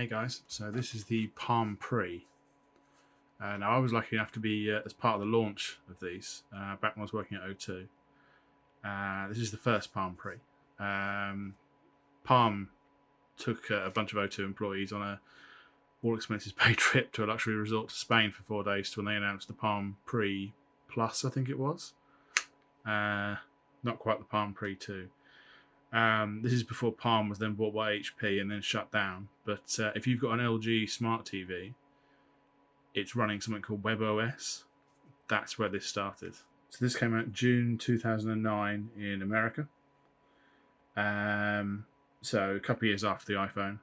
Hey guys, so this is the Palm Pre. Now I was lucky enough to be as part of the launch of these back when I was working at O2. This is the first Palm Pre. Um, Palm took a bunch of O2 employees on a all expenses paid trip to a luxury resort to Spain for 4 days when they announced the Palm Pre Plus, I think it was. Not quite the Palm Pre 2. This is before Palm was then bought by HP and then shut down. But if you've got an LG smart TV, it's running something called webOS. That's where this started. So this came out June 2009 in America. So a couple of years after the iPhone.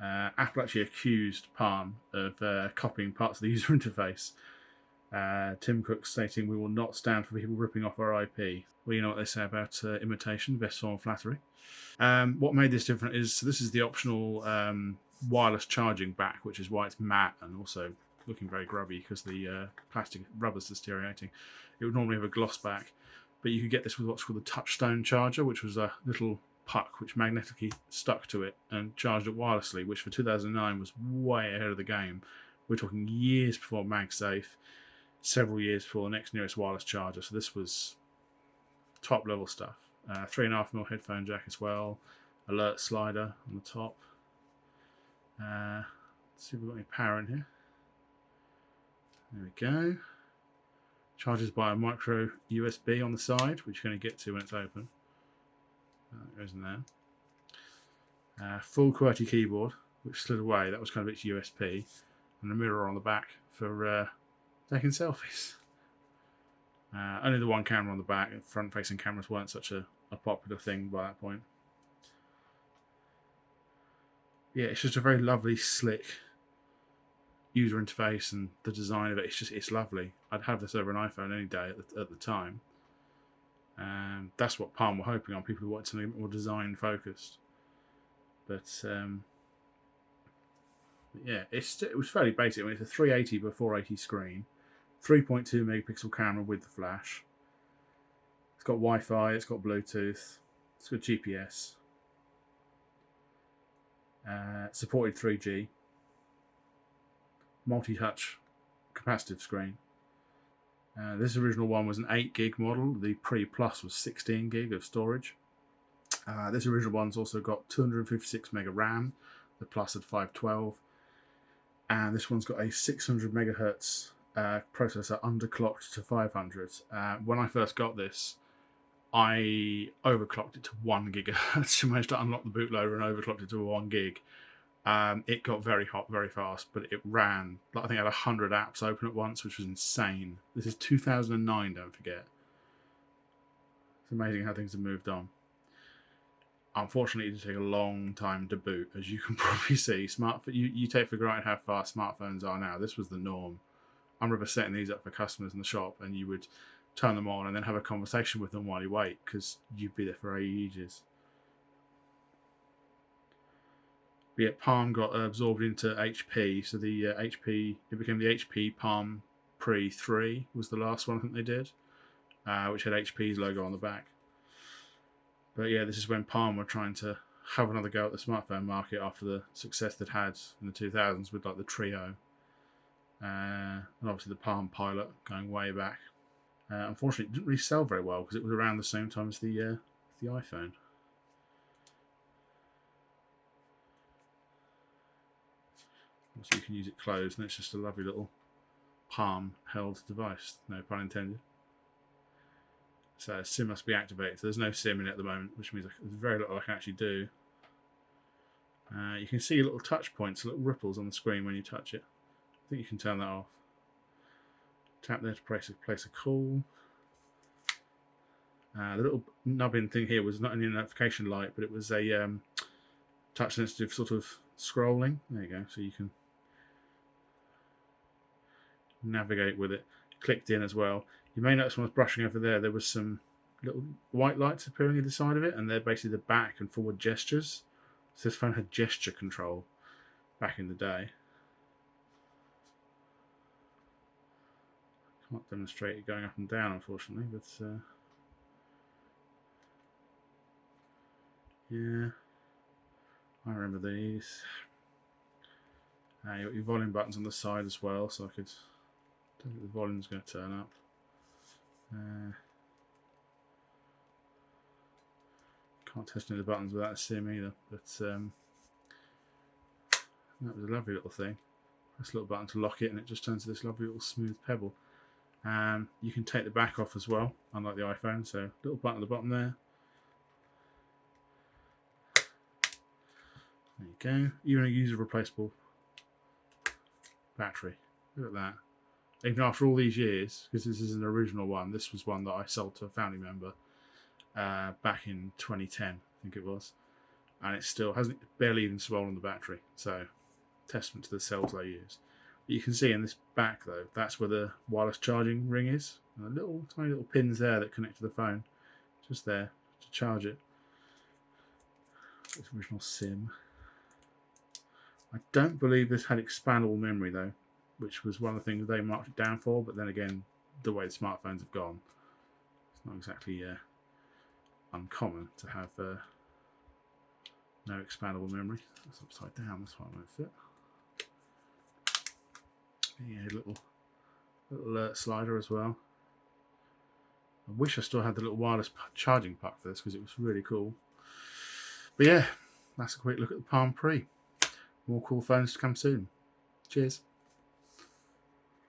Apple actually accused Palm of copying parts of the user interface. Tim Cook stating, "We will not stand for people ripping off our IP." Well, you know what they say about imitation, best form of flattery. What made this different is, so this is the optional wireless charging back, which is why it's matte and also looking very grubby because the plastic rubber's deteriorating. It would normally have a gloss back, but you could get this with what's called the touchstone charger, which was a little puck which magnetically stuck to it and charged it wirelessly, which for 2009 was way ahead of the game. We're talking years before MagSafe, several years before the next nearest wireless charger. So this was top level stuff. 3.5mm headphone jack as well. Alert slider on the top. Let's see if we've got any power in here. There we go. Charges by a micro USB on the side, which you're going to get to when it's open. It goes in there. Full QWERTY keyboard, which slid away. That was kind of its USP. And a mirror on the back for taking selfies. Only the one camera on the back. Front-facing cameras weren't such a popular thing by that point. Yeah, it's just a very lovely, slick user interface, and the design of it, it's lovely. I'd have this over an iPhone any day at the time. That's what Palm were hoping on, people who wanted something a bit more design focused. But yeah, it was fairly basic. I mean, it's a 380 by 480 screen, 3.2 megapixel camera with the flash. It's got Wi-Fi, it's got Bluetooth, it's got GPS. Supported 3G. Multi-touch capacitive screen. This original one was an 8 gig model. The Pre Plus was 16 gig of storage. This original one's also got 256 mega RAM. The Plus had 512. And this one's got a 600 megahertz processor underclocked to 500. When I first got this, I overclocked it to 1 gigahertz. I managed to unlock the bootloader and overclocked it to 1 gig. It got very hot very fast, but it ran, I think I had 100 apps open at once, which was insane. This is 2009, don't forget. It's amazing how things have moved on. Unfortunately, it did take a long time to boot, as you can probably see. You take for granted how fast smartphones are now. This was the norm. I remember setting these up for customers in the shop, and you would turn them on and then have a conversation with them while you wait, because you'd be there for ages. But yeah, Palm got absorbed into HP, so it became the HP Palm Pre 3 was the last one I think they did, which had HP's logo on the back. But yeah, this is when Palm were trying to have another go at the smartphone market after the success they'd had in the 2000s with like the Trio, and obviously the Palm Pilot going way back. Unfortunately, it didn't really sell very well because it was around the same time as the iPhone. So you can use it closed, and it's just a lovely little palm-held device. No pun intended. So SIM must be activated. So there's no SIM in it at the moment, which means there's very little I can actually do. You can see little touch points, little ripples on the screen when you touch it. I think you can turn that off. Tap there to place a call. The little nubbin thing here was not only a notification light, but it was a touch-sensitive sort of scrolling. There you go. So you can navigate with it. Clicked in as well. You may notice when I was brushing over there was some little white lights appearing either side of it, and they're basically the back and forward gestures. So this phone had gesture control back in the day. Can't demonstrate it going up and down, unfortunately, but yeah, I remember these. You got your volume buttons on the side as well, so I could. Don't think the volume's going to turn up. Can't test any of the buttons without a sim either, but that was a lovely little thing. Press a little button to lock it, and it just turns to this lovely little smooth pebble. You can take the back off as well, unlike the iPhone. So little button at the bottom there. There you go. Even a user replaceable battery. Look at that. Even after all these years, because this is an original one, this was one that I sold to a family member back in 2010, I think it was. And it still hasn't barely even swollen the battery. So, testament to the cells they use. But you can see in this back, though, that's where the wireless charging ring is. And the little tiny little pins there that connect to the phone. Just there to charge it. This original SIM. I don't believe this had expandable memory, though, which was one of the things they marked it down for. But then again, the way the smartphones have gone, it's not exactly uncommon to have no expandable memory. That's upside down, that's why it won't fit. Yeah, little alert slider as well. I wish I still had the little wireless charging puck for this because it was really cool. But yeah, that's a quick look at the Palm Pre. More cool phones to come soon. Cheers.